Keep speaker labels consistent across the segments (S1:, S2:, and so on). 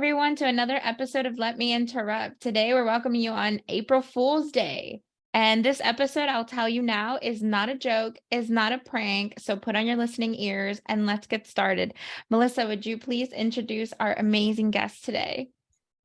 S1: everyone, to another episode of Let Me Interrupt. Today, we're welcoming you on April Fool's Day. And this episode, I'll tell you now, is not a joke, is not a prank. So put on your listening ears and let's get started. Melissa, would you please introduce our amazing guest today?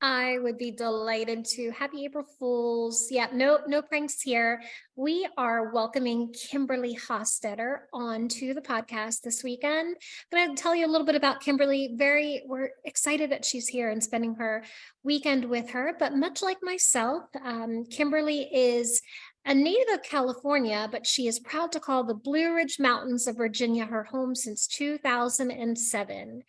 S2: I would be delighted to. Happy April Fools. Yeah, no pranks here. We are welcoming Kimberly Hostetter onto the podcast this weekend. I'm going to tell you a little bit about Kimberly. We're excited that she's here and spending her weekend with her. But much like myself, Kimberly is a native of California, but she is proud to call the Blue Ridge Mountains of Virginia her home since 2007.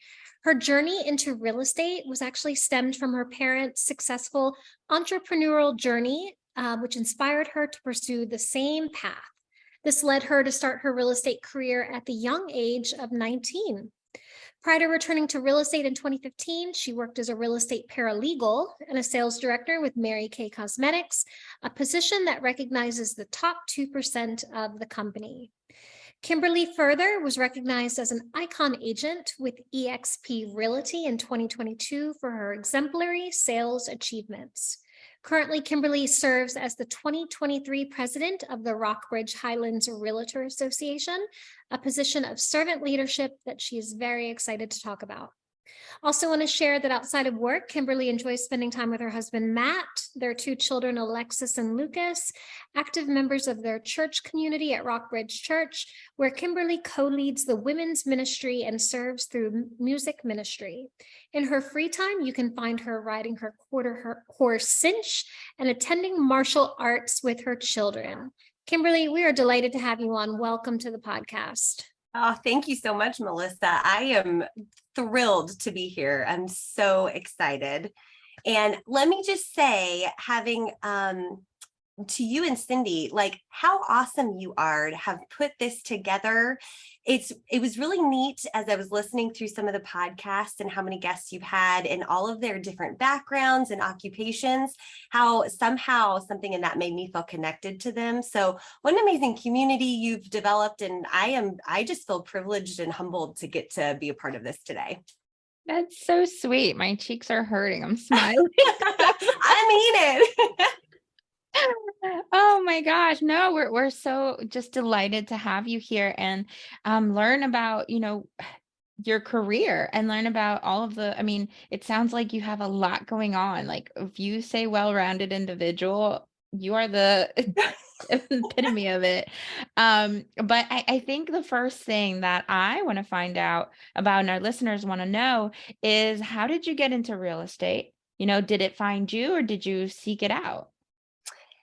S2: Her journey into real estate was actually stemmed from her parents' successful entrepreneurial journey, which inspired her to pursue the same path. This led her to start her real estate career at the young age of 19. Prior to returning to real estate in 2015, she worked as a real estate paralegal and a sales director with Mary Kay Cosmetics, a position that recognizes the top 2% of the company. Kimberly further was recognized as an icon agent with eXp Realty in 2022 for her exemplary sales achievements. Currently, Kimberly serves as the 2023 president of the Rockbridge Highlands Realtor Association, a position of servant leadership that she is very excited to talk about. Also want to share that outside of work, Kimberly enjoys spending time with her husband, Matt, their two children, Alexis and Lucas, active members of their church community at Rockbridge Church, where Kimberly co-leads the women's ministry and serves through music ministry. In her free time, you can find her riding her quarter horse Cinch and attending martial arts with her children. Kimberly, we are delighted to have you on. Welcome to the podcast.
S3: Oh, thank you so much, Melissa. I am thrilled to be here. I'm so excited. And let me just say, having to you and Cindy, like how awesome you are to have put this together. It was really neat as I was listening through some of the podcasts and how many guests you've had and all of their different backgrounds and occupations, how somehow something in that made me feel connected to them. So what an amazing community you've developed. And I just feel privileged and humbled to get to be a part of this today.
S1: That's so sweet. My cheeks are hurting. I'm smiling.
S3: I mean it.
S1: Oh my gosh. No, we're so just delighted to have you here and learn about, your career and learn about all of it sounds like you have a lot going on. Like if you say well-rounded individual, you are the epitome of it. But I think the first thing that I want to find out about and our listeners want to know is how did you get into real estate? Did it find you or did you seek it out?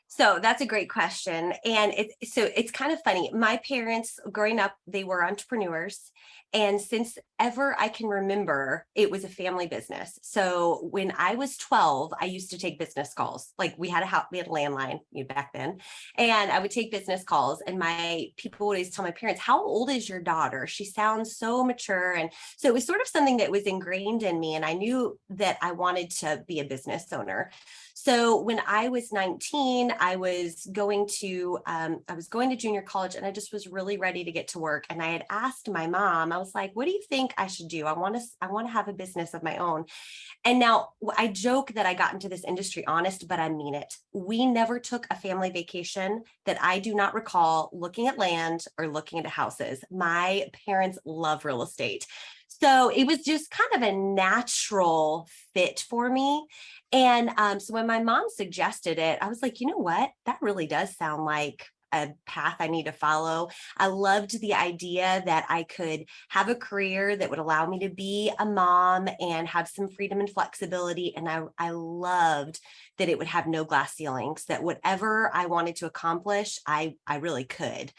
S3: So that's a great question. And it's kind of funny. My parents growing up, they were entrepreneurs. And since ever I can remember, it was a family business. So when I was 12, I used to take business calls. Like we had a landline back then, and I would take business calls. And my people would always tell my parents, "How old is your daughter? She sounds so mature." And so it was sort of something that was ingrained in me. And I knew that I wanted to be a business owner. So when I was 19, I was going to junior college, and I just was really ready to get to work. And I had asked my mom, I was like, "What do you think I should do? I want to have a business of my own." And now I joke that I got into this industry honest, but I mean it. We never took a family vacation that I do not recall looking at land or looking into houses. My parents love real estate. So it was just kind of a natural fit for me. And so when my mom suggested it, I was like, you know what? That really does sound like a path I need to follow. I loved the idea that I could have a career that would allow me to be a mom and have some freedom and flexibility. And I loved that it would have no glass ceilings, that whatever I wanted to accomplish, I really could.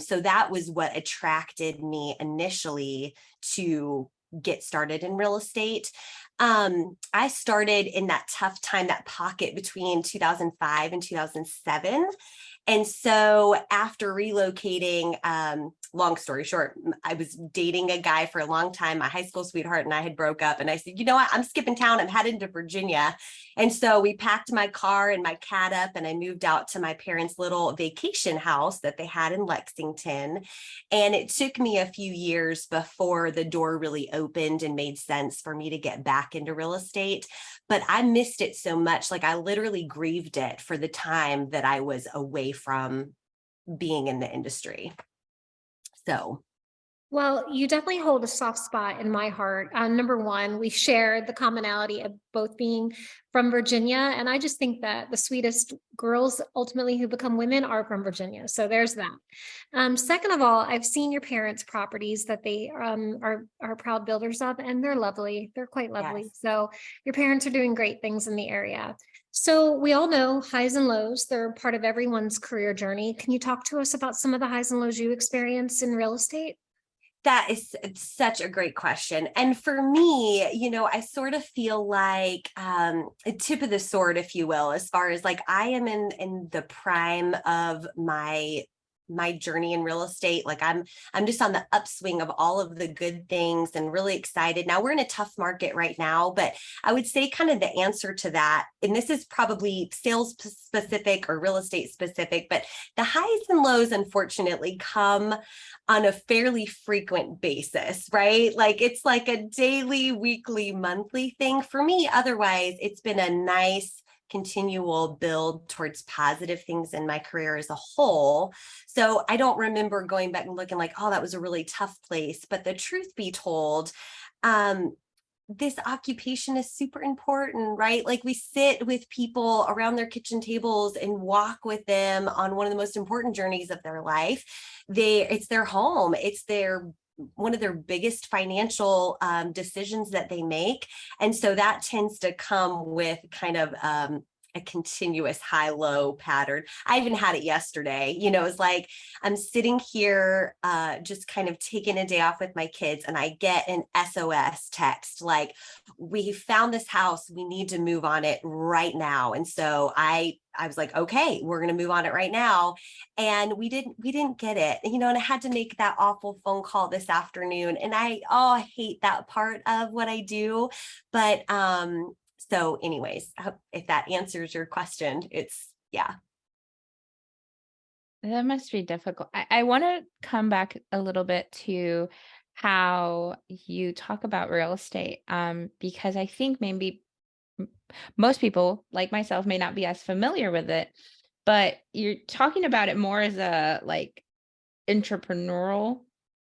S3: So that was what attracted me initially to get started in real estate. I started in that tough time, that pocket between 2005 and 2007. And so after relocating, long story short, I was dating a guy for a long time. My high school sweetheart and I had broke up, and I said, you know what, I'm skipping town. I'm headed to Virginia. And so we packed my car and my cat up, and I moved out to my parents' little vacation house that they had in Lexington. And it took me a few years before the door really opened and made sense for me to get back into real estate. But I missed it so much. Like, I literally grieved it for the time that I was away from being in the industry. So
S2: Well, you definitely hold a soft spot in my heart. Number one, we share the commonality of both being from Virginia. And I just think that the sweetest girls ultimately who become women are from Virginia. So there's that. Second of all, I've seen your parents' properties that they are proud builders of, and they're lovely. They're quite lovely.
S3: yes.
S2: So your parents are doing great things in the area. So we all know highs and lows. They're part of everyone's career journey. Can you talk to us about some of the highs and lows you experience in real estate?
S3: That is such a great question. And for me, I sort of feel like a tip of the sword, if you will, as far as like I am in the prime of my journey in real estate. Like I'm just on the upswing of all of the good things and really excited. Now we're in a tough market right now, but I would say kind of the answer to that, and this is probably sales specific or real estate specific, but the highs and lows unfortunately come on a fairly frequent basis, right? Like it's like a daily, weekly, monthly thing for me. Otherwise, it's been a nice continual build towards positive things in my career as a whole. So I don't remember going back and looking like, oh, that was a really tough place. But the truth be told, this occupation is super important, right? Like we sit with people around their kitchen tables and walk with them on one of the most important journeys of their life. It's their home. It's one of their biggest financial decisions that they make. And so that tends to come with kind of a continuous high-low pattern. I even had it yesterday. It's like I'm sitting here just kind of taking a day off with my kids, and I get an SOS text like, we found this house, we need to move on it right now. And so I was like, okay, we're going to move on it right now. And we didn't get it, and I had to make that awful phone call this afternoon. And I hate that part of what I do. But so anyways, if that answers your question, yeah.
S1: That must be difficult. I want to come back a little bit to how you talk about real estate, because I think maybe most people, like myself, may not be as familiar with it, but you're talking about it more as a like entrepreneurial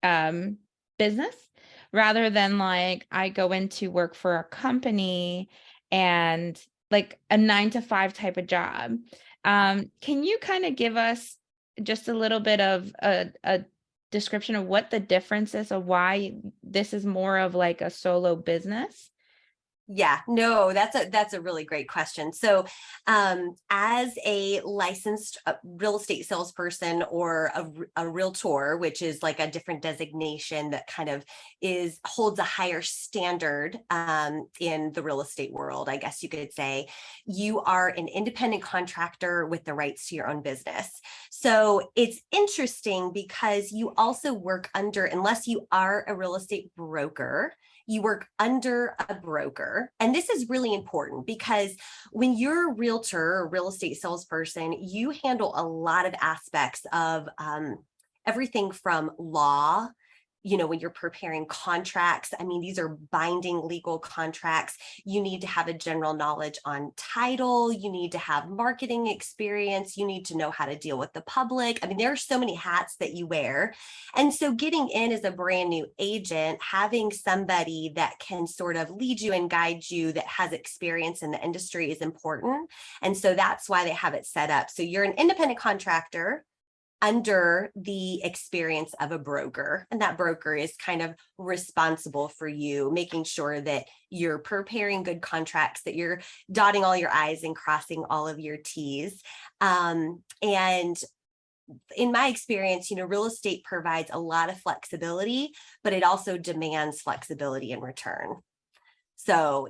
S1: um, business rather than like I go into work for a company and like a 9 to 5 type of job. Can you kind of give us just a little bit of a description of what the difference is of why this is more of like a solo business?
S3: Yeah, no, that's a really great question. So, as a licensed real estate salesperson or a realtor, which is like a different designation that kind of holds a higher standard in the real estate world, I guess you could say, you are an independent contractor with the rights to your own business. So it's interesting because you also work under, unless you are a real estate broker, you work under a broker. And this is really important because when you're a realtor or real estate salesperson, you handle a lot of aspects of everything from law. When you're preparing contracts, I mean, these are binding legal contracts. You need to have a general knowledge on title. You need to have marketing experience. You need to know how to deal with the public. I mean, there are so many hats that you wear. And so getting in as a brand new agent, having somebody that can sort of lead you and guide you that has experience in the industry is important. And so that's why they have it set up. So you're an independent contractor under the experience of a broker. And that broker is kind of responsible for you, making sure that you're preparing good contracts, that you're dotting all your I's and crossing all of your T's. And in my experience, real estate provides a lot of flexibility, but it also demands flexibility in return. So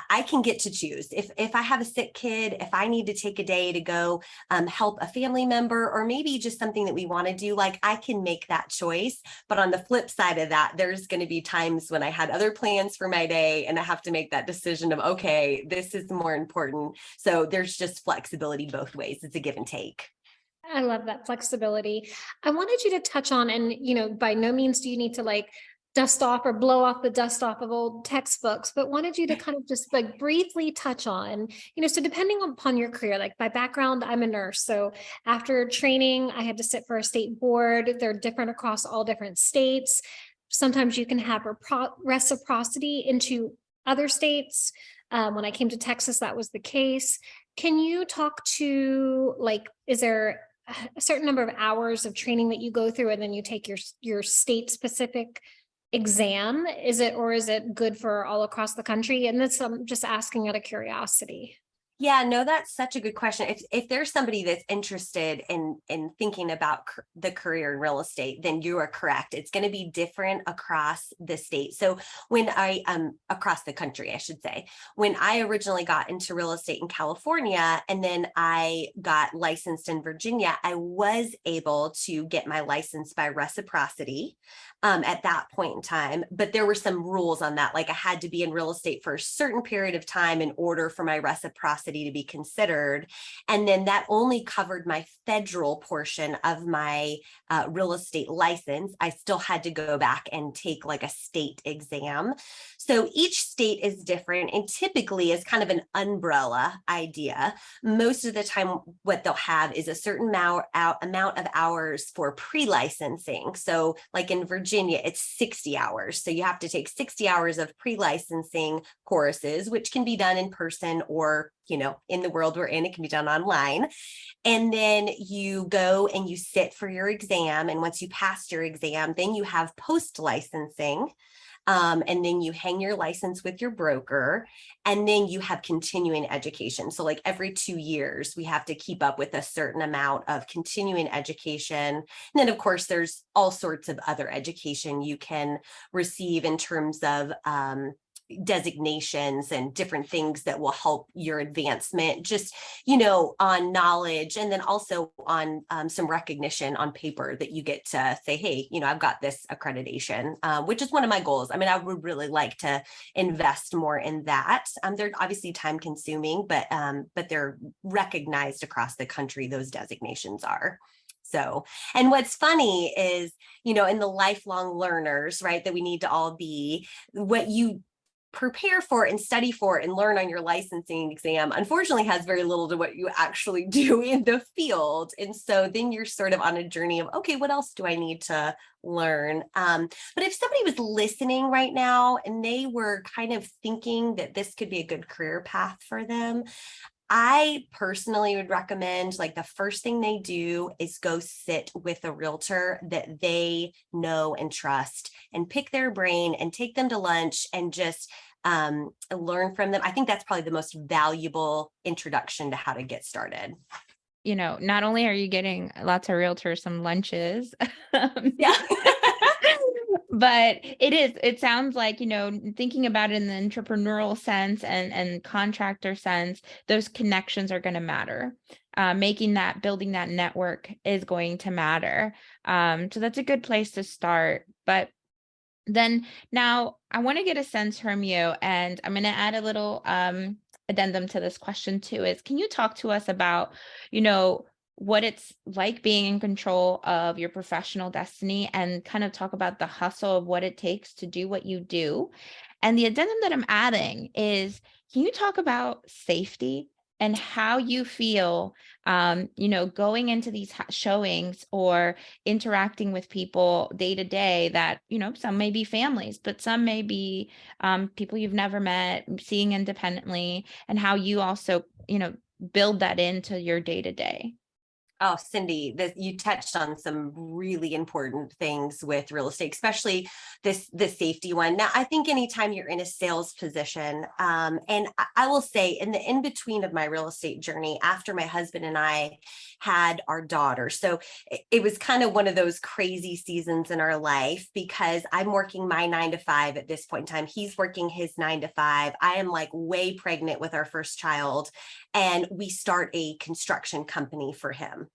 S3: I can get to choose if I have a sick kid, if I need to take a day to go help a family member, or maybe just something that we want to do, like I can make that choice. But on the flip side of that, there's going to be times when I had other plans for my day and I have to make that decision of, okay, this is more important. So there's just flexibility both ways. It's a give and take.
S2: I love that flexibility. I wanted you to touch on, and by no means do you need to like dust off or blow off the dust off of old textbooks, but wanted you to kind of just like briefly touch on, so depending upon your career, like by background, I'm a nurse. So after training, I had to sit for a state board. They're different across all different states. Sometimes you can have reciprocity into other states. When I came to Texas, that was the case. Can you talk to like, is there a certain number of hours of training that you go through and then you take your state specific exam? Is it good for all across the country? And that's, I'm just asking out of curiosity.
S3: Yeah, no, that's such a good question. If there's somebody that's interested in thinking about the career in real estate, then you are correct. It's going to be different across the state. So when I across the country, I should say, when I originally got into real estate in California and then I got licensed in Virginia, I was able to get my license by reciprocity at that point in time. But there were some rules on that. Like I had to be in real estate for a certain period of time in order for my reciprocity to be considered. And then that only covered my federal portion of my real estate license. I still had to go back and take like a state exam. So each state is different and typically is kind of an umbrella idea. Most of the time, what they'll have is a certain amount of hours for pre-licensing. So like in Virginia, it's 60 hours. So you have to take 60 hours of pre-licensing courses, which can be done in person or, in the world we're in, it can be done online. And then you go and you sit for your exam. And once you pass your exam, then you have post-licensing. And then you hang your license with your broker, and then you have continuing education. So like every 2 years, we have to keep up with a certain amount of continuing education. And then of course, there's all sorts of other education you can receive in terms of designations and different things that will help your advancement, just, on knowledge, and then also on some recognition on paper that you get to say, hey, I've got this accreditation, which is one of my goals. I mean, I would really like to invest more in that. They're obviously time consuming, but they're recognized across the country, those designations are. So, and what's funny is, in the lifelong learners, right, that we need to all be, what you prepare for and study for and learn on your licensing exam, unfortunately, has very little to what you actually do in the field. And so then you're sort of on a journey of, okay, what else do I need to learn? But if somebody was listening right now and they were kind of thinking that this could be a good career path for them, I personally would recommend, like, the first thing they do is go sit with a realtor that they know and trust and pick their brain and take them to lunch and just learn from them. I think that's probably the most valuable introduction to how to get started.
S1: Not only are you getting lots of realtors some lunches,
S3: Yeah.
S1: but it sounds like, thinking about it in the entrepreneurial sense and contractor sense, those connections are going to matter. Building that network is going to matter. So that's a good place to start. But then now I want to get a sense from you, and I'm going to add a little addendum to this question too, is can you talk to us about, what it's like being in control of your professional destiny, and kind of talk about the hustle of what it takes to do what you do? And the addendum that I'm adding is, can you talk about safety and how you feel, going into these showings or interacting with people day to day that, some may be families, but some may be people you've never met, seeing independently, and how you also, build that into your day to day?
S3: Oh, Cindy, you touched on some really important things with real estate, especially the safety one. Now, I think anytime you're in a sales position, and I will say in the in between of my real estate journey, after my husband and I had our daughter, so it was kind of one of those crazy seasons in our life because I'm working my 9 to 5 at this point in time. He's working his 9 to 5. I am like way pregnant with our first child, and we start a construction company for him.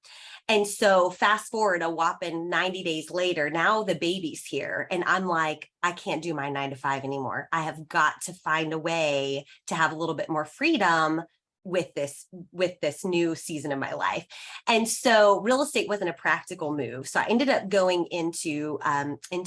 S3: And so fast forward a whopping 90 days later, now the baby's here. And I'm like, I can't do my 9 to 5 anymore. I have got to find a way to have a little bit more freedom with this new season of my life. And so real estate wasn't a practical move. So I ended up going into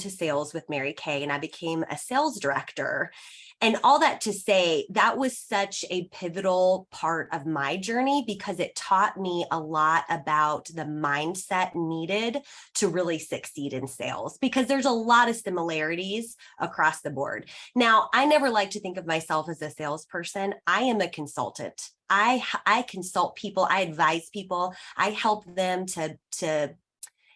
S3: sales with Mary Kay, and I became a sales director. And all that to say, that was such a pivotal part of my journey because it taught me a lot about the mindset needed to really succeed in sales, because there's a lot of similarities across the board. Now, I never like to think of myself as a salesperson. I am a consultant. I consult people, I advise people, I help them to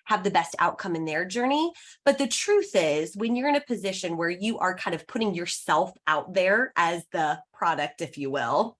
S3: have the best outcome in their journey. But the truth is, when you're in a position where you are kind of putting yourself out there as the product, if you will,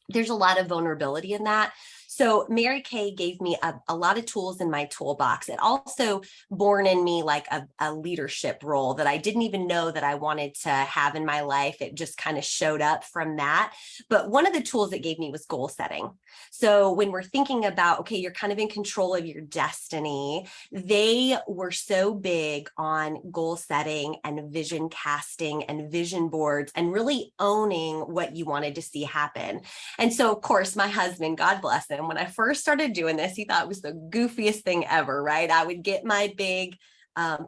S3: there's a lot of vulnerability in that. So Mary Kay gave me a lot of tools in my toolbox. It also born in me like a leadership role that I didn't even know that I wanted to have in my life. It just kind of showed up from that. But one of the tools it gave me was goal setting. So when we're thinking about, okay, you're kind of in control of your destiny, they were so big on goal setting and vision casting and vision boards and really owning what you wanted to see happen. And so, of course, my husband, God bless him, when I first started doing this, he thought it was the goofiest thing ever, right? I would get my big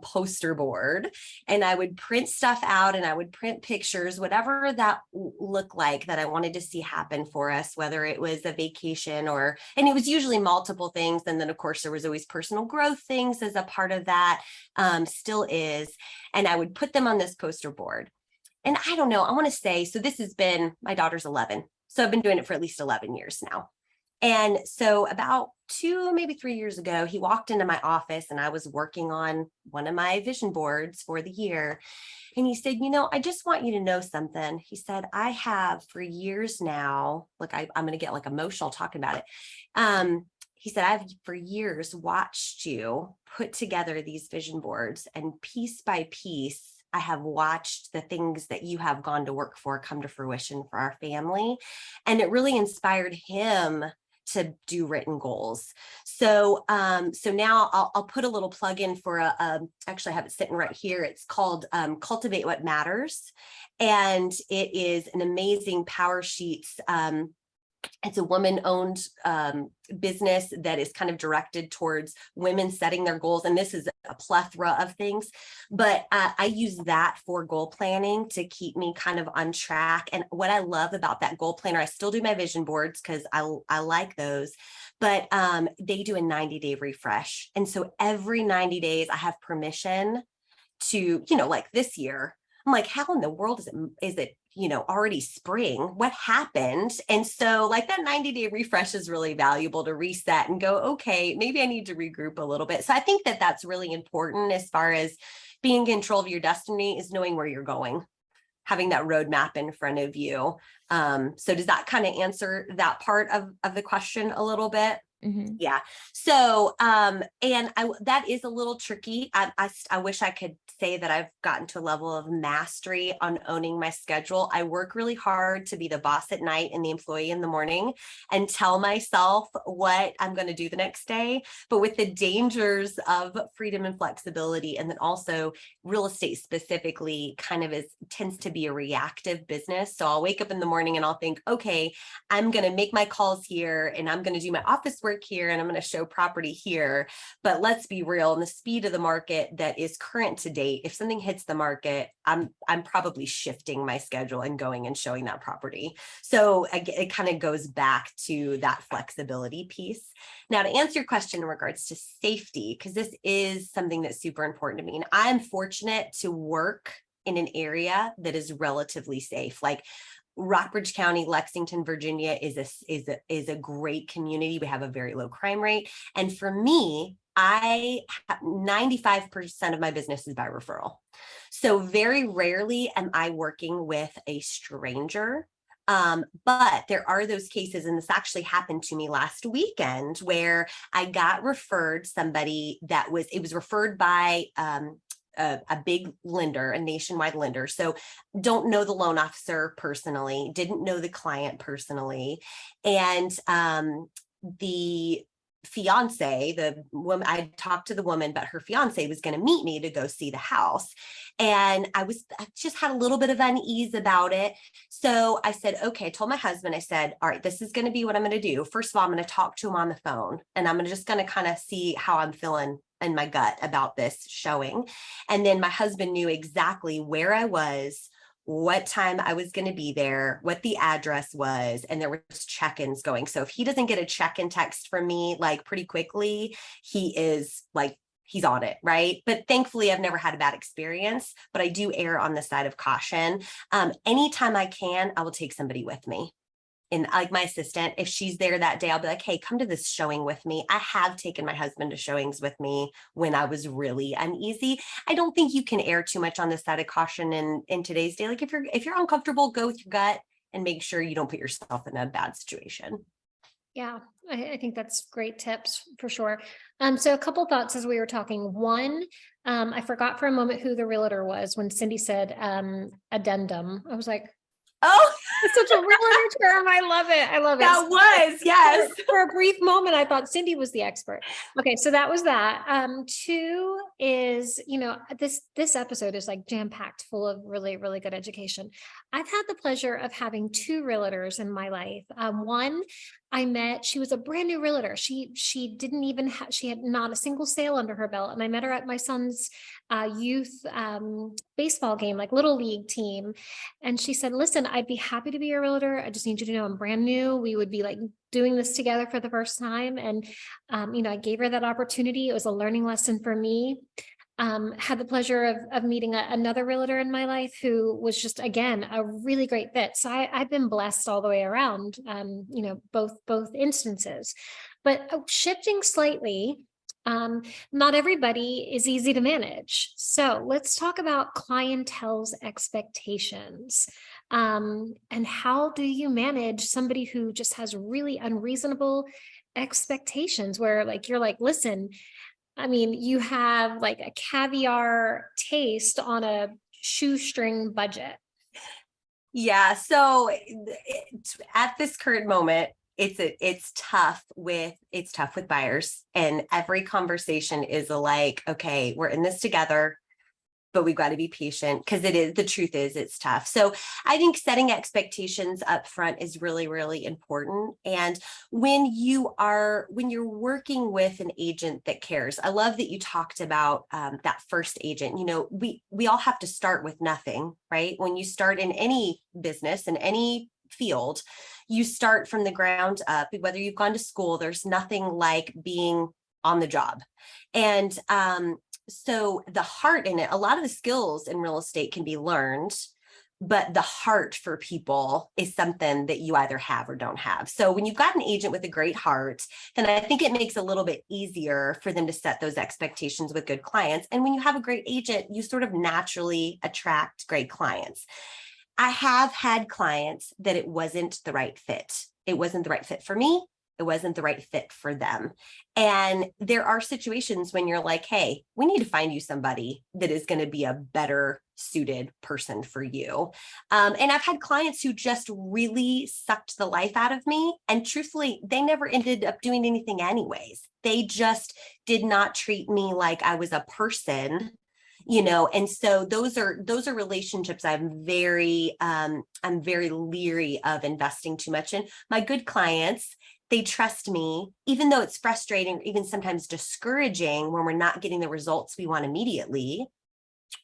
S3: poster board and I would print stuff out and I would print pictures, whatever that looked like that I wanted to see happen for us, whether it was a vacation and it was usually multiple things. And then, of course, there was always personal growth things as a part of that, still is. And I would put them on this poster board. And I don't know, I want to say, so this has been, my daughter's 11. So I've been doing it for at least 11 years now. And so about 2, maybe 3 years ago, he walked into my office and I was working on one of my vision boards for the year. And he said, I just want you to know something. He said, I have for years now, look, I'm going to get like emotional talking about it. He said, I've for years watched you put together these vision boards, and piece by piece, I have watched the things that you have gone to work for come to fruition for our family. And it really inspired him to do written goals. So now I'll put a little plug in for actually I have it sitting right here. It's called Cultivate What Matters. And it is an amazing Power Sheets. It's a woman-owned business that is kind of directed towards women setting their goals. And this is a plethora of things, but I use that for goal planning to keep me kind of on track. And what I love about that goal planner, I still do my vision boards because I like those, but they do a 90-day refresh. And so every 90 days I have permission to, like this year, I'm like, how in the world is it already spring? What happened? And so like that 90-day refresh is really valuable to reset and go, okay, maybe I need to regroup a little bit. So I think that that's really important as far as being in control of your destiny, is knowing where you're going, having that roadmap in front of you. So does that kind of answer that part of the question a little bit? Mm-hmm. Yeah. So, that is a little tricky. I wish I could say that I've gotten to a level of mastery on owning my schedule. I work really hard to be the boss at night and the employee in the morning and tell myself what I'm going to do the next day. But with the dangers of freedom and flexibility, and then also real estate specifically kind of tends to be a reactive business. So I'll wake up in the morning and I'll think, okay, I'm going to make my calls here and I'm going to do my office work here and I'm going to show property here. But let's be real, in the speed of the market that is current to date, if something hits the market, I'm probably shifting my schedule and going and showing that property. So it kind of goes back to that flexibility piece. Now, to answer your question in regards to safety, because this is something that's super important to me, and I'm fortunate to work in an area that is relatively safe. Like Rockbridge County, Lexington, Virginia is a great community. We have a very low crime rate. And for me, 95% of my business is by referral. So very rarely am I working with a stranger. But there are those cases, and this actually happened to me last weekend, where I got referred somebody it was referred by a big lender, a nationwide lender. So don't know the loan officer personally, didn't know the client personally. And the fiance, the woman, I talked to the woman, but her fiance was going to meet me to go see the house. And I just had a little bit of unease about it. So I said, okay, I told my husband, I said, all right, this is going to be what I'm going to do. First of all, I'm going to talk to him on the phone, and I'm just going to kind of see how I'm feeling in my gut about this showing. And then my husband knew exactly where I was, what time I was going to be there, what the address was, and there was check-ins going. So if he doesn't get a check-in text from me like pretty quickly, he is like, he's on it, right? But thankfully, I've never had a bad experience, but I do err on the side of caution. Anytime I can, I will take somebody with me. And like my assistant, if she's there that day, I'll be like, hey, come to this showing with me. I have taken my husband to showings with me when I was really uneasy. I don't think you can err too much on the side of caution in today's day. Like if you're uncomfortable, go with your gut and make sure you don't put yourself in a bad situation.
S2: Yeah, I think that's great tips for sure. So a couple thoughts as we were talking. One, I forgot for a moment who the realtor was when Cindy said addendum. I was like,
S3: oh,
S2: it's such a realtor term. I love it. I love it.
S3: That was, yes.
S2: For a brief moment, I thought Cindy was the expert. Okay, so that was that. Two is, this episode is like jam-packed full of really, really good education. I've had the pleasure of having two realtors in my life. One I met, she was a brand new realtor. She didn't even she had not a single sale under her belt. And I met her at my son's youth baseball game, like little league team. And she said, listen, I'd be happy to be your realtor. I just need you to know I'm brand new. We would be like doing this together for the first time. And, I gave her that opportunity. It was a learning lesson for me. Had the pleasure of meeting another realtor in my life who was just, again, a really great fit. So I've been blessed all the way around, both instances. But shifting slightly, not everybody is easy to manage. So let's talk about clientele's expectations. And how do you manage somebody who just has really unreasonable expectations where you're like, listen, I mean, you have like a caviar taste on a shoestring budget.
S3: Yeah. So at this current moment, it's tough with buyers, and every conversation is okay, we're in this together, but we've got to be patient because the truth is it's tough. So I think setting expectations up front is really, really important. And when you're working with an agent that cares, I love that you talked about that first agent. We all have to start with nothing, right? When you start in any business, in any field, you start from the ground up. Whether you've gone to school, there's nothing like being on the job. And so the heart in it, a lot of the skills in real estate can be learned, but the heart for people is something that you either have or don't have. So when you've got an agent with a great heart, then I think it makes it a little bit easier for them to set those expectations with good clients. And when you have a great agent, you sort of naturally attract great clients. I have had clients that it wasn't the right fit. It wasn't the right fit for me. It wasn't the right fit for them. And there are situations when you're like, hey, we need to find you somebody that is going to be a better suited person for you. And I've had clients who just really sucked the life out of me. And truthfully, they never ended up doing anything anyways. They just did not treat me like I was a person. And so those are relationships I'm very leery of investing too much in. My good clients, they trust me, even though it's frustrating, even sometimes discouraging when we're not getting the results we want immediately.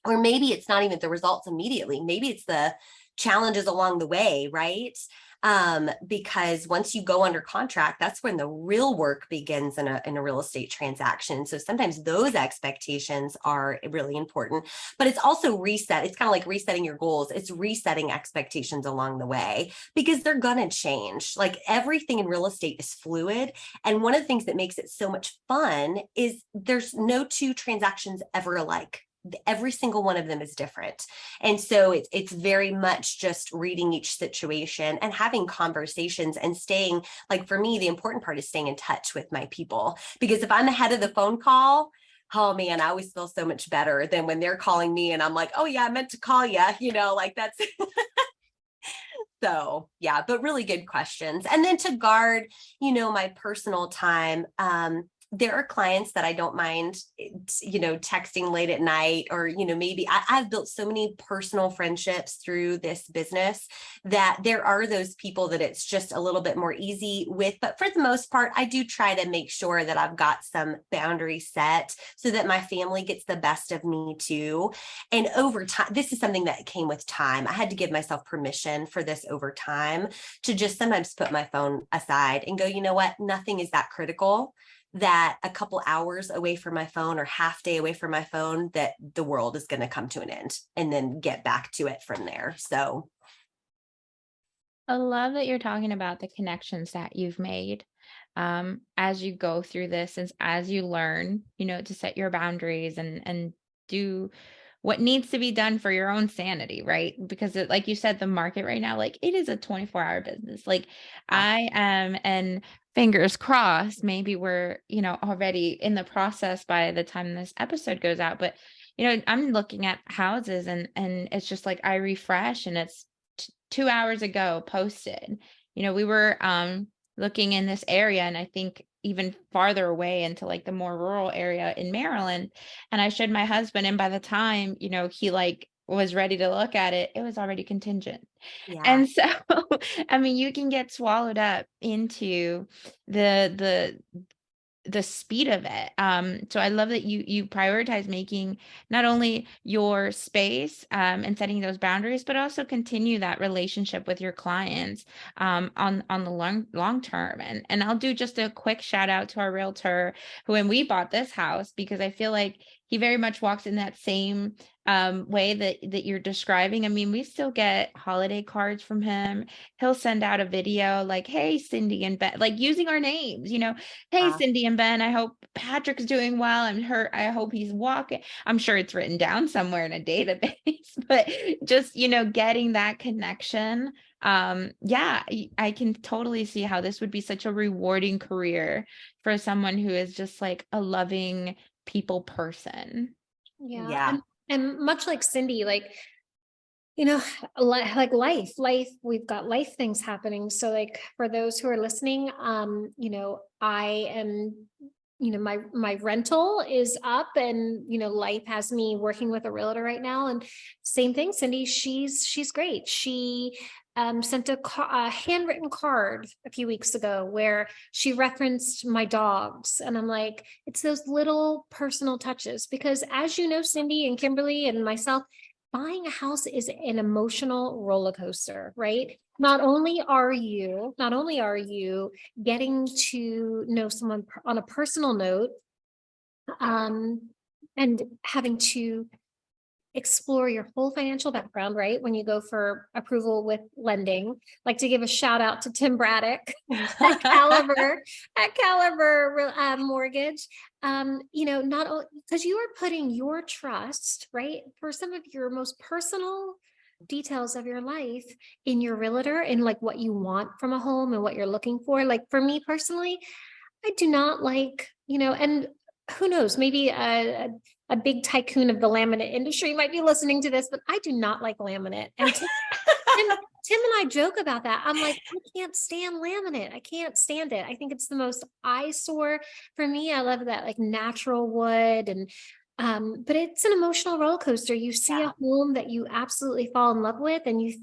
S3: Or maybe it's not even the results immediately. Maybe it's the challenges along the way, right? because once you go under contract, that's when the real work begins in a real estate transaction. So sometimes those expectations are really important, but it's also reset. It's kind of like resetting your goals. It's resetting expectations along the way, because they're going to change. Like everything in real estate is fluid. And one of the things that makes it so much fun is there's no two transactions ever alike. Every single one of them is different. And so it's very much just reading each situation and having conversations and staying, like for me, the important part is staying in touch with my people, because if I'm ahead of the phone call, oh man, I always feel so much better than when they're calling me and I'm like, oh yeah, I meant to call you, like that's so yeah, but really good questions. And then to guard, my personal time, there are clients that I don't mind, texting late at night, or, maybe I've built so many personal friendships through this business that there are those people that it's just a little bit more easy with. But for the most part, I do try to make sure that I've got some boundaries set so that my family gets the best of me too. And over time, this is something that came with time. I had to give myself permission for this over time, to just sometimes put my phone aside and go, you know what, nothing is that critical that a couple hours away from my phone or half day away from my phone, that the world is going to come to an end, and then get back to it from there. So
S1: I love that you're talking about the connections that you've made as you go through this, and as you learn, to set your boundaries and do what needs to be done for your own sanity, right? Because like you said, the market right now, like it is a 24-hour business. Like
S3: yeah,
S1: I am, and fingers crossed, maybe we're, already in the process by the time this episode goes out. But, I'm looking at houses, and it's just like I refresh, and it's 2 hours ago posted. We were looking in this area, and I think even farther away into like the more rural area in Maryland. And I showed my husband, and by the time, he like was ready to look at it, it was already contingent.
S3: yeah,
S1: And so, I mean, you can get swallowed up into the speed of it. So I love that you prioritize making not only your space and setting those boundaries, but also continue that relationship with your clients on the long term. And I'll do just a quick shout out to our realtor who, when we bought this house, because I feel like he very much walks in that same way that you're describing. I mean, we still get holiday cards from him. He'll send out a video like, "Hey, Cindy and Ben," like using our names, "Hey,
S3: uh,
S1: Cindy and Ben, I hope Patrick's doing well. I hope he's walking." I'm sure it's written down somewhere in a database, but just, getting that connection. Yeah, I can totally see how this would be such a rewarding career for someone who is just like a loving people person.
S2: Yeah.
S3: yeah,
S2: And much like Cindy, like, you know, like life, we've got life things happening. So like for those who are listening, I am, my rental is up, and, life has me working with a realtor right now. And same thing, Cindy, she's great. She sent a handwritten card a few weeks ago where she referenced my dogs. And I'm like, it's those little personal touches, because as you know, Cindy and Kimberly and myself, buying a house is an emotional roller coaster, right? Not only are you getting to know someone on a personal note, um, and having to explore your whole financial background, right? When you go for approval with lending, like to give a shout out to Tim Braddock at Caliber Mortgage. Not because you are putting your trust, right, for some of your most personal details of your life in your realtor, and like what you want from a home and what you're looking for. Like for me personally, I do not like, and who knows, maybe a big tycoon of the laminate industry might be listening to this, but I do not like laminate. And Tim and I joke about that. I'm like, I can't stand laminate. I can't stand it. I think it's the most eyesore for me. I love that like natural wood, and but it's an emotional roller coaster. You see
S3: yeah,
S2: a home that you absolutely fall in love with, and you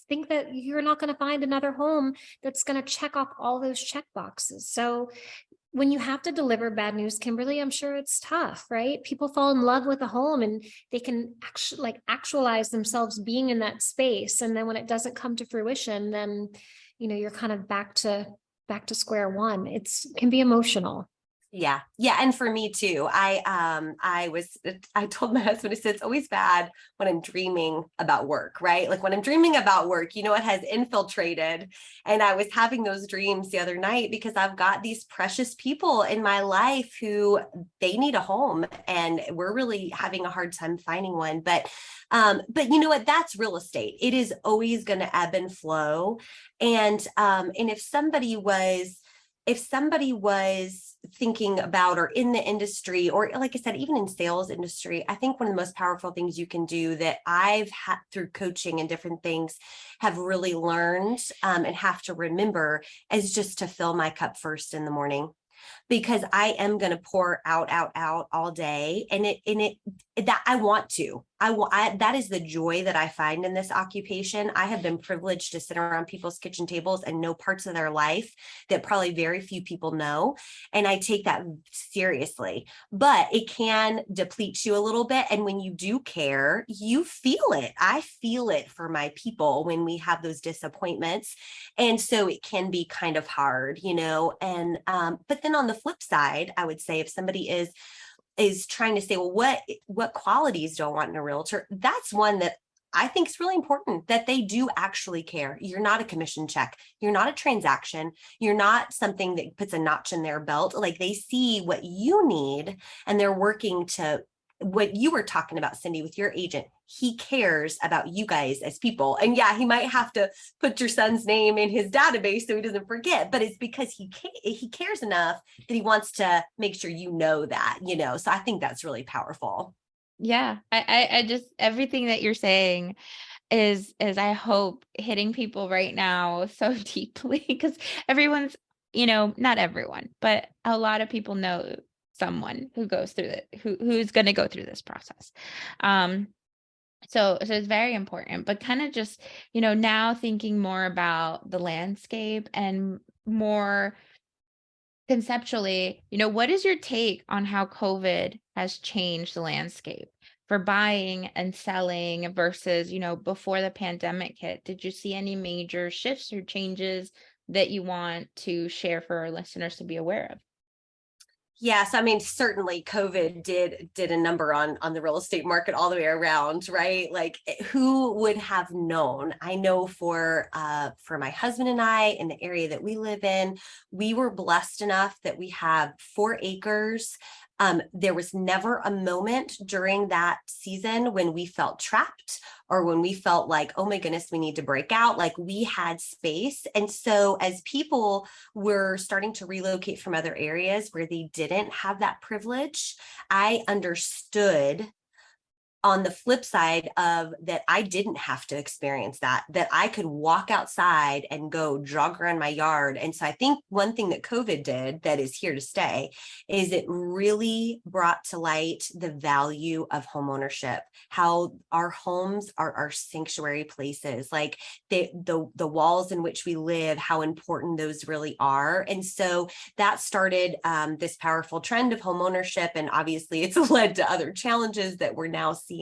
S2: think that you're not going to find another home that's going to check off all those check boxes. So when you have to deliver bad news, Kimberly, I'm sure it's tough, right? People fall in love with a home, and they can actually actualize themselves being in that space. And then when it doesn't come to fruition, then, you're kind of back to square one. Can be emotional.
S3: Yeah. Yeah. And for me too, I told my husband, I said, it's always bad when I'm dreaming about work, right? Like when I'm dreaming about work, it has infiltrated. And I was having those dreams the other night because I've got these precious people in my life who they need a home, and we're really having a hard time finding one. But you know what? That's real estate. It is always going to ebb and flow. And if somebody was thinking about, or in the industry, or like I said, even in sales industry, I think one of the most powerful things you can do that I've had through coaching and different things have really learned and have to remember is just to fill my cup first in the morning, because I am going to pour out all day. And that I want to, that is the joy that I find in this occupation. I have been privileged to sit around people's kitchen tables and know parts of their life that probably very few people know. And I take that seriously, but it can deplete you a little bit. And when you do care, you feel it. I feel it for my people when we have those disappointments. And so it can be kind of hard, and, but then on the flip side, I would say if somebody is trying to say, well, what qualities do I want in a realtor? That's one that I think is really important, that they do actually care. You're not a commission check. You're not a transaction. You're not something that puts a notch in their belt. Like they see what you need and they're working to what you were talking about, Cindy, with your agent. He cares about you guys as people. And yeah, he might have to put your son's name in his database so he doesn't forget, but it's because he cares enough that he wants to make sure that, so I think that's really powerful.
S1: Yeah. I just, everything that you're saying is I hope hitting people right now so deeply, because everyone's, not everyone, but a lot of people know someone who goes through it, who's going to go through this process. Um, so it's very important, but kind of just, now thinking more about the landscape and more conceptually, what is your take on how COVID has changed the landscape for buying and selling versus, before the pandemic hit? Did you see any major shifts or changes that you want to share for our listeners to be aware of?
S3: Yes, I mean, certainly COVID did a number on the real estate market all the way around, right? Like who would have known? I know for my husband and I, in the area that we live in, we were blessed enough that we have 4 acres. There was never a moment during that season when we felt trapped or when we felt like, oh my goodness, we need to break out. Like we had space. And so as people were starting to relocate from other areas where they didn't have that privilege, I understood on the flip side of that, I didn't have to experience that I could walk outside and go jog around my yard. And so I think one thing that COVID did that is here to stay is it really brought to light the value of homeownership, how our homes are our sanctuary places, like the walls in which we live, how important those really are. And so that started this powerful trend of homeownership. And obviously it's led to other challenges that we're now seeing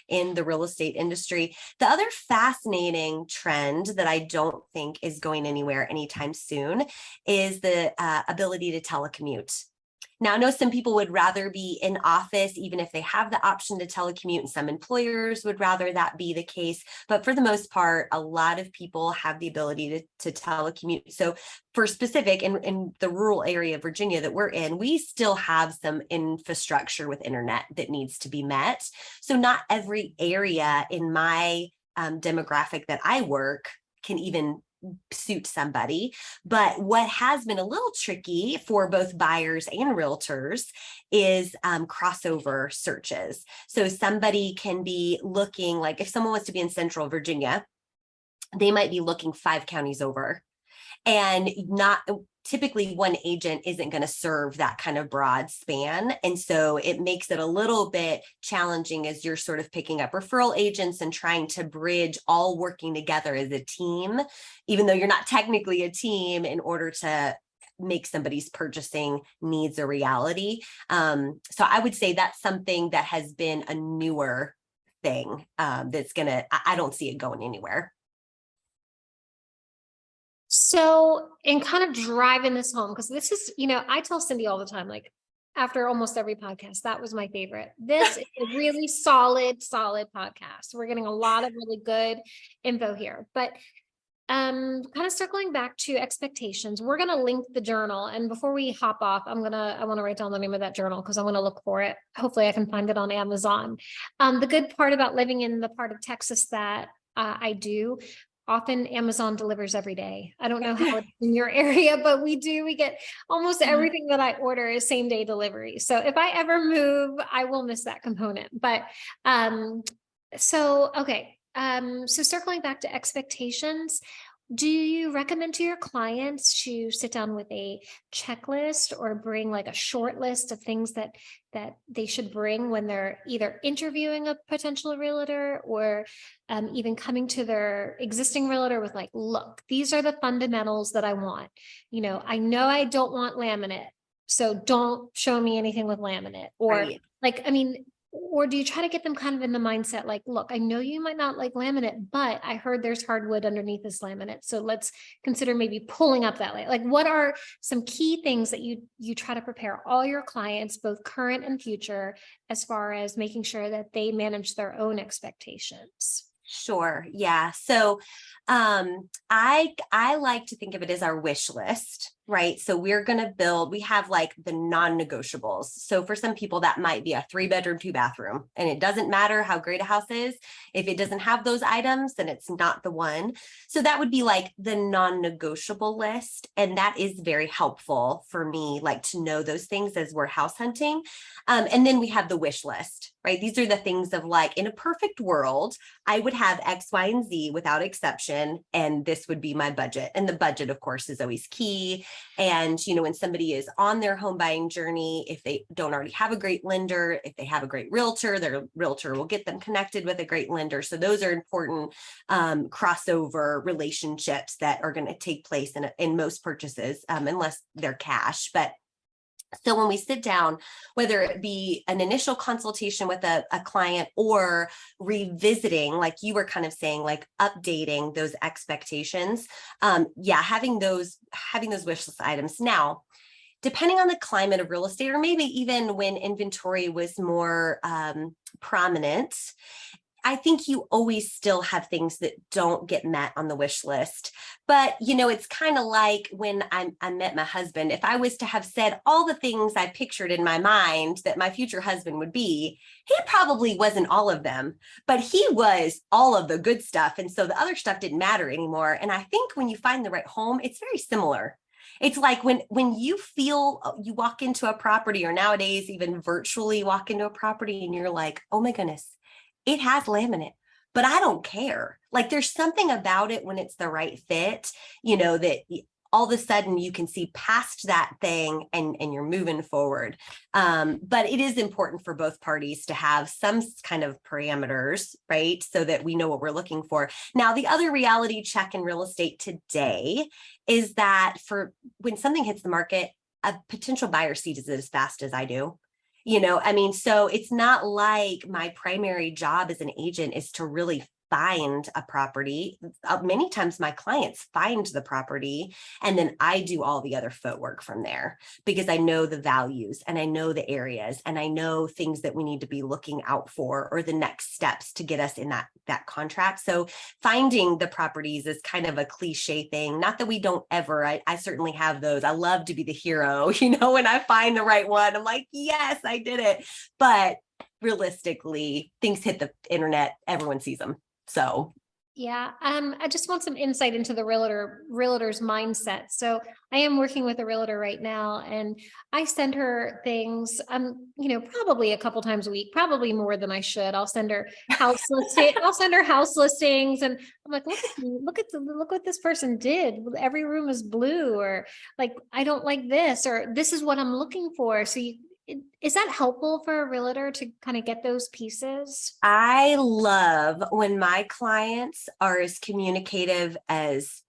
S3: in the real estate industry. The other fascinating trend that I don't think is going anywhere anytime soon is the ability to telecommute. Now, I know some people would rather be in office, even if they have the option to telecommute, and some employers would rather that be the case. But for the most part, a lot of people have the ability to telecommute. So for specific, in the rural area of Virginia that we're in, we still have some infrastructure with internet that needs to be met. So not every area in my demographic that I work can even suit somebody. But what has been a little tricky for both buyers and realtors is crossover searches. So somebody can be looking, like if someone wants to be in Central Virginia, they might be looking 5 counties over. And not typically one agent isn't going to serve that kind of broad span. And so it makes it a little bit challenging as you're sort of picking up referral agents and trying to bridge all working together as a team, even though you're not technically a team, in order to make somebody's purchasing needs a reality. So I would say that's something that has been a newer thing that's I don't see it going anywhere.
S2: So, in kind of driving this home, because this is, I tell Cindy all the time, like after almost every podcast, that was my favorite. This is a really solid podcast. We're getting a lot of really good info here, but kind of circling back to expectations, we're going to link the journal. And before we hop off, I want to write down the name of that journal because I want to look for it. Hopefully I can find it on Amazon. The good part about living in the part of Texas that I do, often Amazon delivers every day. I don't know how it's in your area, but we get almost everything that I order is same day delivery. So if I ever move, I will miss that component. But okay. So circling back to expectations, do you recommend to your clients to sit down with a checklist or bring like a short list of things that they should bring when they're either interviewing a potential realtor or even coming to their existing realtor with like, look, these are the fundamentals that I want. I know I don't want laminate, so don't show me anything with laminate. Or
S3: Right.
S2: or do you try to get them kind of in the mindset like, look, I know you might not like laminate, but I heard there's hardwood underneath this laminate. So let's consider maybe pulling up that layer. Like, what are some key things that you try to prepare all your clients, both current and future, as far as making sure that they manage their own expectations?
S3: Sure. Yeah. So I like to think of it as our wish list, right? So we have like the non-negotiables. So for some people that might be a 3-bedroom, 2-bathroom, and it doesn't matter how great a house is. If it doesn't have those items, then it's not the one. So that would be like the non-negotiable list. And that is very helpful for me, like to know those things as we're house hunting. And then we have the wish list, right? These are the things of like, in a perfect world, I would have X, Y, and Z without exception, and this would be my budget. And the budget, of course, is always key. And, when somebody is on their home buying journey, if they don't already have a great lender, if they have a great realtor, their realtor will get them connected with a great lender. So those are important crossover relationships that are going to take place in most purchases, unless they're cash. But so when we sit down, whether it be an initial consultation with a client or revisiting, like you were kind of saying, like updating those expectations, having those wish list items. Now, depending on the climate of real estate, or maybe even when inventory was more prominent, I think you always still have things that don't get met on the wish list. But, it's kind of like when I met my husband. If I was to have said all the things I pictured in my mind that my future husband would be, he probably wasn't all of them, but he was all of the good stuff. And so the other stuff didn't matter anymore. And I think when you find the right home, it's very similar. It's like when you feel you walk into a property, or nowadays even virtually walk into a property, and you're like, oh my goodness, it has laminate, but I don't care. Like there's something about it when it's the right fit, that all of a sudden you can see past that thing and you're moving forward. But it is important for both parties to have some kind of parameters, right? So that we know what we're looking for. Now, the other reality check in real estate today is that for when something hits the market, a potential buyer sees it as fast as I do. So it's not like my primary job as an agent is to really find a property. Many times my clients find the property and then I do all the other footwork from there, because I know the values and I know the areas and I know things that we need to be looking out for, or the next steps to get us in that contract. So finding the properties is kind of a cliche thing. Not that we don't ever, I certainly have those. I love to be the hero, when I find the right one, I'm like, yes, I did it. But realistically, things hit the internet, everyone sees them. So
S2: yeah, I just want some insight into the realtor's mindset. So I am working with a realtor right now, and I send her things, probably a couple times a week, probably more than I should. I'll send her house listings, and I'm like, look what this person did. Every room is blue, or like, I don't like this, or this is what I'm looking for. So is that helpful for a realtor to kind of get those pieces?
S3: I love when my clients are as communicative as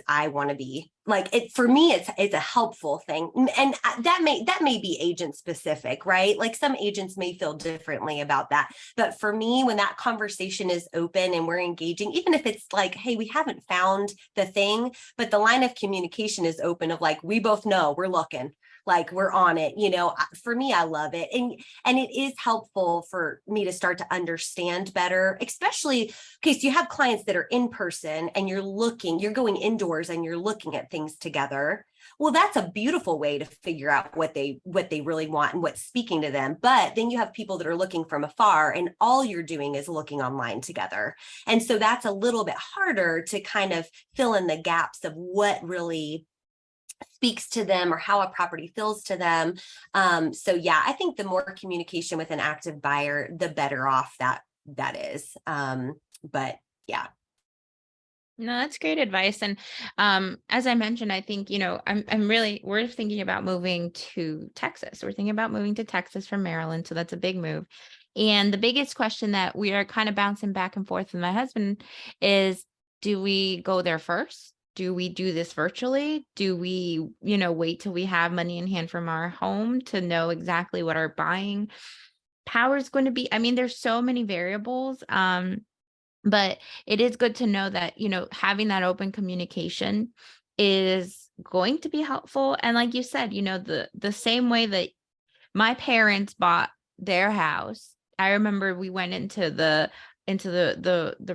S3: I want to be. Like it for me, it's a helpful thing. And that may be agent specific, right? Like some agents may feel differently about that. But for me, when that conversation is open and we're engaging, even if it's like, hey, we haven't found the thing, but the line of communication is open of like, we both know we're looking, like we're on it, for me, I love it. And it is helpful for me to start to understand better, especially because you have clients that are in person and you're going indoors and you're looking at things together. Well, that's a beautiful way to figure out what they really want and what's speaking to them. But then you have people that are looking from afar and all you're doing is looking online together. And so that's a little bit harder to kind of fill in the gaps of what really speaks to them or how a property feels to them. So yeah, I think the more communication with an active buyer, the better off that is. But yeah.
S1: No, that's great advice. And as I mentioned, I think, we're thinking about moving to Texas. We're thinking about moving to Texas from Maryland. So that's a big move. And the biggest question that we are kind of bouncing back and forth with my husband is, do we go there first? Do we do this virtually? Do we, wait till we have money in hand from our home to know exactly what our buying power is going to be? I mean, there's so many variables. But it is good to know that, having that open communication is going to be helpful. And like you said, the same way that my parents bought their house, I remember we went into the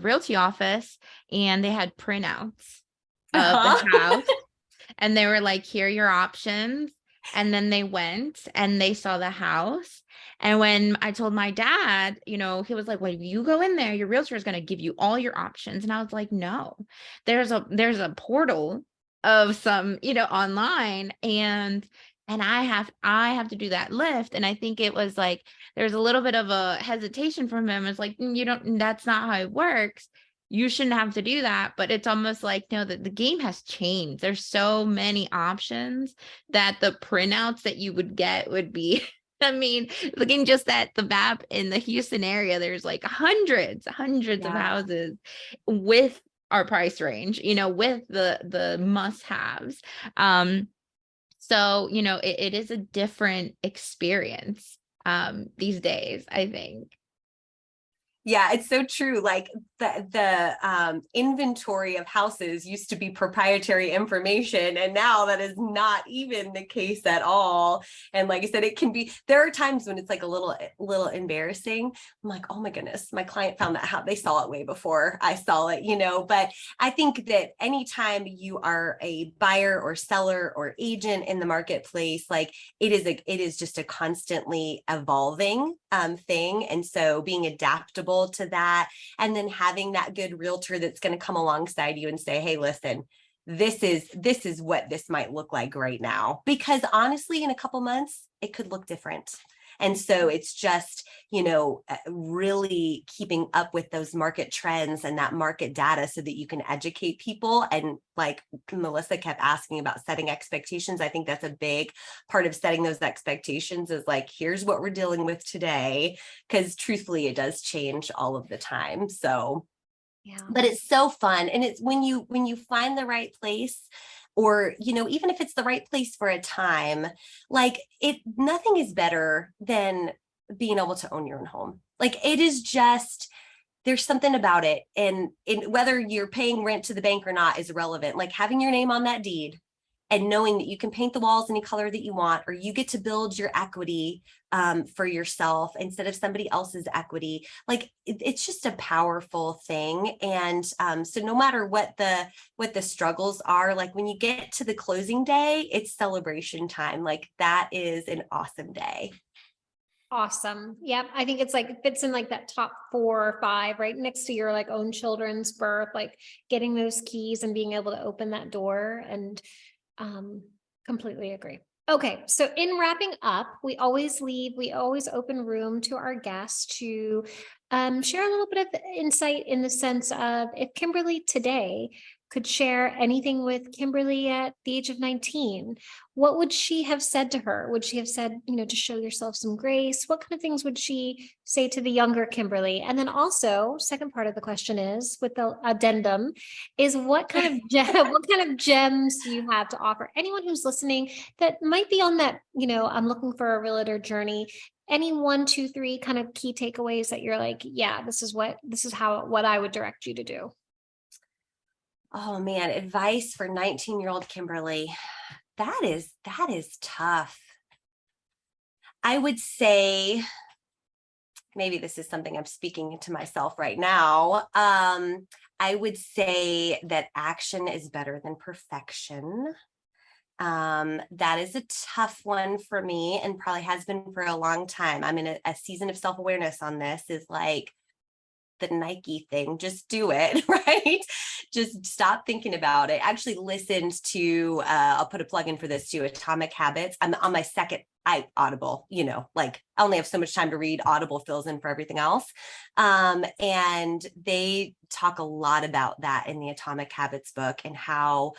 S1: Realty office and they had printouts of the house and they were like, here are your options. And then they went and they saw the house. And when I told my dad, he was like, well, if you go in there, your realtor is going to give you all your options. And I was like, no, there's a portal of some, online and I have to do that lift. And I think it was like, there's a little bit of a hesitation from him. It's like, that's not how it works. You shouldn't have to do that. But it's almost like, no, the game has changed. There's so many options that the printouts that you would get would be, I mean, looking just at the map in the Houston area, there's like hundreds of houses with our price range, with the must-haves. So, it is a different experience these days, I think.
S3: Yeah, it's so true. Like the inventory of houses used to be proprietary information, and now that is not even the case at all. And like I said, there are times when it's like a little embarrassing. I'm like, oh my goodness, my client found that house. They saw it way before I saw it, But I think that anytime you are a buyer or seller or agent in the marketplace, like it is just a constantly evolving thing. And so being adaptable to that, and then having that good realtor that's going to come alongside you and say, hey, listen, this is what this might look like right now, because honestly, in a couple months, it could look different. And so it's just, really keeping up with those market trends and that market data so that you can educate people. And like Melissa kept asking about setting expectations, I think that's a big part of setting those expectations is like, here's what we're dealing with today. Because truthfully, it does change all of the time. So, yeah, but it's so fun. And it's when you find the right place, or, even if it's the right place for a time, like nothing is better than being able to own your own home. Like it is just, there's something about it. And whether you're paying rent to the bank or not is irrelevant. Like having your name on that deed and knowing that you can paint the walls any color that you want, or you get to build your equity for yourself instead of somebody else's equity. Like it's just a powerful thing. And so no matter what the struggles are, like when you get to the closing day, it's celebration time. Like that is an awesome day.
S2: Awesome. Yep. I think it's like fits in like that top 4 or 5, right next to your like own children's birth, like getting those keys and being able to open that door. And completely agree. Okay. So in wrapping up, we always open room to our guests to share a little bit of insight in the sense of, if Kimberly today could share anything with Kimberly at the age of 19, what would she have said to her? Would she have said, to show yourself some grace? What kind of things would she say to the younger Kimberly? And then also, second part of the question is, with the addendum, is what kind of what kind of gems do you have to offer anyone who's listening that might be on that, I'm looking for a realtor journey? Any 1, 2, 3 kind of key takeaways that you're like, yeah, this is what I would direct you to do.
S3: Oh man, advice for 19-year-old Kimberly. That is tough. I would say, maybe this is something I'm speaking to myself right now. I would say that action is better than perfection. That is a tough one for me and probably has been for a long time. I'm in a season of self-awareness on this, is like the Nike thing, just do it, right? Just stop thinking about it. I actually listened to, I'll put a plug in for this too, Atomic Habits. I'm on my second Audible, like I only have so much time to read. Audible fills in for everything else. And they talk a lot about that in the Atomic Habits book, and how,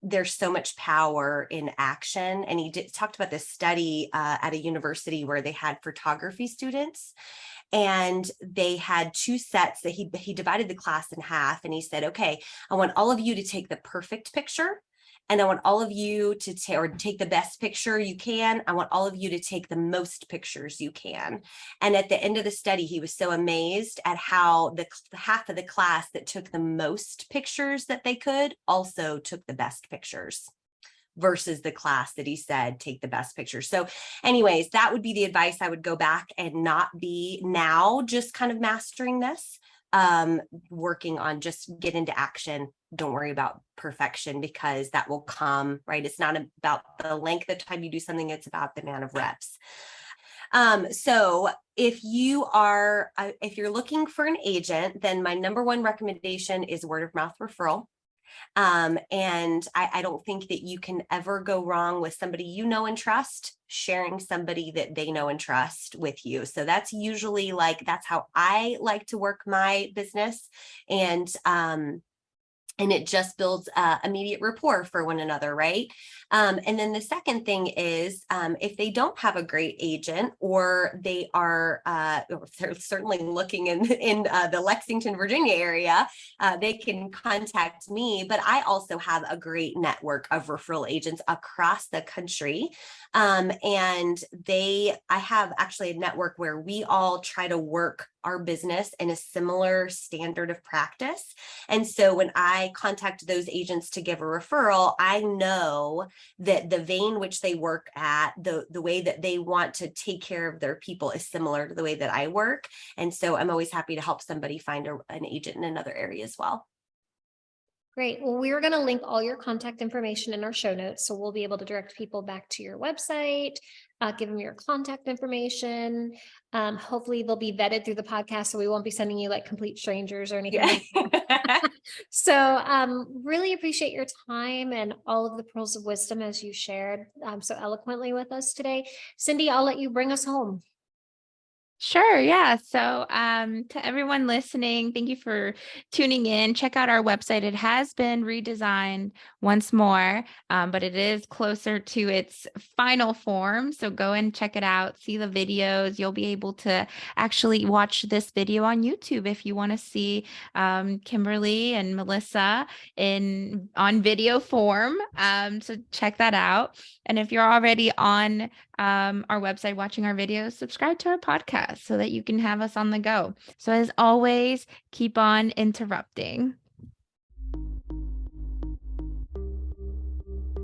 S3: there's so much power in action. And he talked about this study at a university where they had photography students, and they had 2 sets that he divided the class in half. And he said, okay, I want all of you to take the perfect picture, and I want all of you to take the best picture you can. I want all of you to take the most pictures you can. And at the end of the study, he was so amazed at how the half of the class that took the most pictures that they could also took the best pictures, versus the class that he said take the best pictures. So anyways, that would be the advice. I would go back and not be now just kind of mastering this, working on just get into action. Don't worry about perfection, because that will come, right? It's not about the length of time you do something, it's about the amount of reps. So if you're looking for an agent, then my number one recommendation is word of mouth referral. And I don't think that you can ever go wrong with somebody you know and trust sharing somebody that they know and trust with you. So that's usually that's how I like to work my business. And it just builds immediate rapport for one another, right? And then the second thing is, if they don't have a great agent, or they are they're certainly looking in the Lexington, Virginia area, they can contact me. But I also have a great network of referral agents across the country. And I have actually a network where we all try to work our business in a similar standard of practice. And so when I contact those agents to give a referral, I know that the vein which they work at, the way that they want to take care of their people, is similar to the way that I work. And so I'm always happy to help somebody find an agent in another area as well.
S2: Great. Well, we're going to link all your contact information in our show notes. So we'll be able to direct people back to your website, give them your contact information. Hopefully they'll be vetted through the podcast, so we won't be sending you like complete strangers or anything.
S3: Yeah.
S2: So really appreciate your time and all of the pearls of wisdom as you shared so eloquently with us today. Cindy, I'll let you bring us home.
S1: Sure. Yeah. So, to everyone listening, thank you for tuning in. Check out our website. It has been redesigned once more, but it is closer to its final form. So go and check it out. See the videos. You'll be able to actually watch this video on YouTube if you want to see Kimberly and Melissa on video form. So check that out. And if you're already on our website watching our videos, subscribe to our podcast so that you can have us on the go. So as always, keep on interrupting.